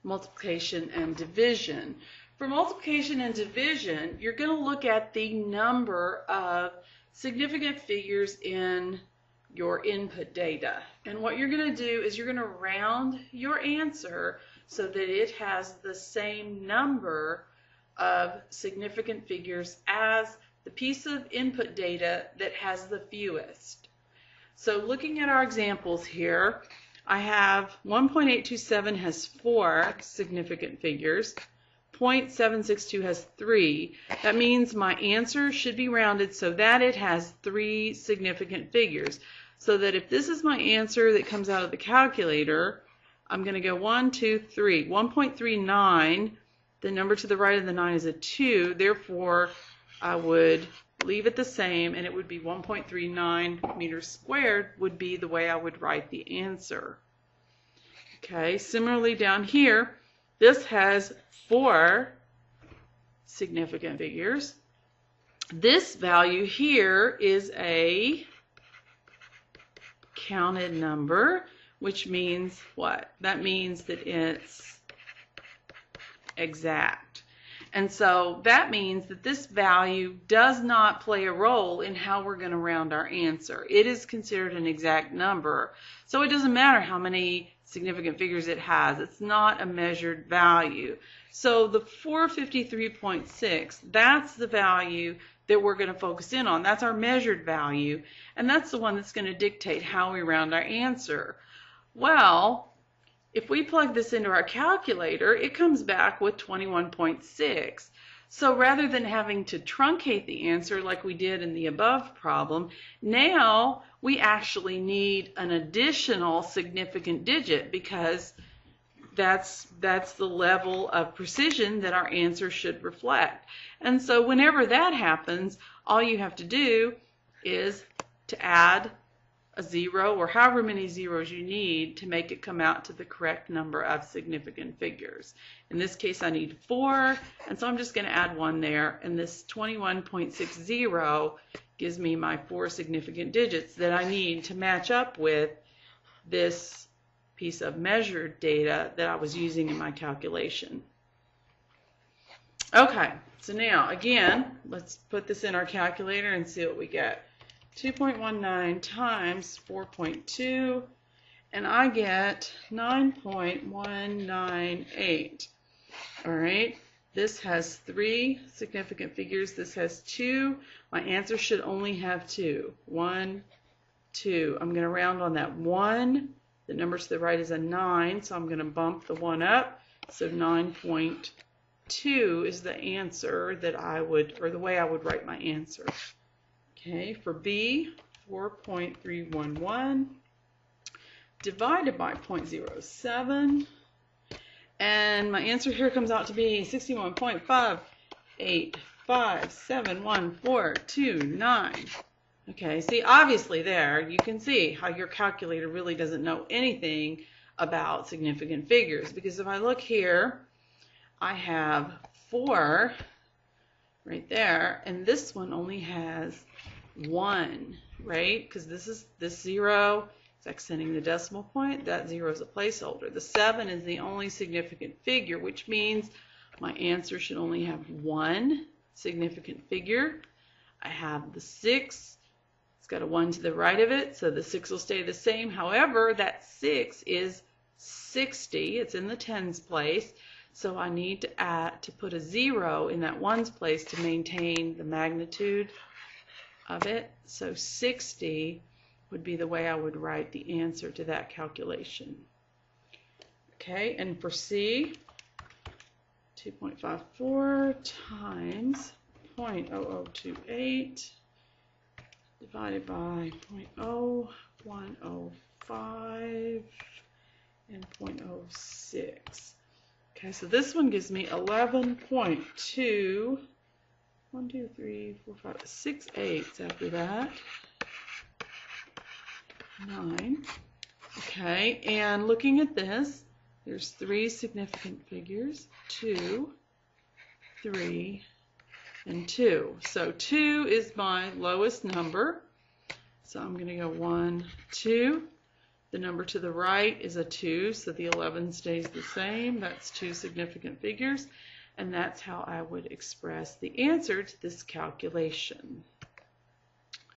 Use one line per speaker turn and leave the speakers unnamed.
multiplication and division. For multiplication and division, you're going to look at the number of significant figures in your input data. And what you're going to do is you're going to round your answer so that it has the same number of significant figures as the piece of input data that has the fewest. So looking at our examples here, I have 1.827 has 4 significant figures. 0.762 has 3. That means my answer should be rounded so that it has 3 significant figures. So that if this is my answer that comes out of the calculator, I'm going to go 1, 2, 3. 1.39, the number to the right of the 9 is a 2. Therefore, I would leave it the same, and it would be 1.39 meters squared would be the way I would write the answer. Okay, similarly down here, this has 4 significant figures. This value here is a counted number, which means what? That means that it's exact. And so that means that this value does not play a role in how we're going to round our answer. It is considered an exact number. So it doesn't matter how many significant figures it has. It's not a measured value. So the 453.6, that's the value that we're going to focus in on. That's our measured value, and that's the one that's going to dictate how we round our answer. Well, if we plug this into our calculator, it comes back with 21.6. So rather than having to truncate the answer like we did in the above problem, now we actually need an additional significant digit because that's the level of precision that our answer should reflect. And so whenever that happens, all you have to do is to add a 0 or however many zeros you need to make it come out to the correct number of significant figures. In this case, I need 4, and so I'm just going to add 1 there, and this 21.60 gives me my 4 significant digits that I need to match up with this piece of measured data that I was using in my calculation. Okay, so now again, let's put this in our calculator and see what we get. 2.19 times 4.2, and I get 9.198. All right, this has 3 significant figures. This has 2. My answer should only have 2. 1, 2. I'm going to round on that 1. The number to the right is a 9, so I'm going to bump the 1 up. So 9.2 is the answer that I would, or the way I would write my answer. Okay, for B, 4.311 divided by 0.07, and my answer here comes out to be 61.585714229. Okay, see, obviously there you can see how your calculator really doesn't know anything about significant figures, because if I look here, I have 4 right there, and this one only has 1, right? Because this 0 is accenting the decimal point. That 0 is a placeholder. The 7 is the only significant figure, which means my answer should only have 1 significant figure. I have the 6. It's got a 1 to the right of it, so the 6 will stay the same. However, that 6 is 60. It's in the tens place. So I need to put a 0 in that ones place to maintain the magnitude of it. So 60 would be the way I would write the answer to that calculation. Okay, and for C, 2.54 times 0.0028 divided by 0.0105 and 0.06. Okay, so this one gives me 11.2, 1, 2, 3, 4, 5, 6 eighths after that. 9. Okay, and looking at this, there's 3 significant figures, 2, 3, and 2. So 2 is my lowest number. So I'm going to go 1, 2. The number to the right is a 2, so the 11 stays the same. That's two significant figures, and that's how I would express the answer to this calculation.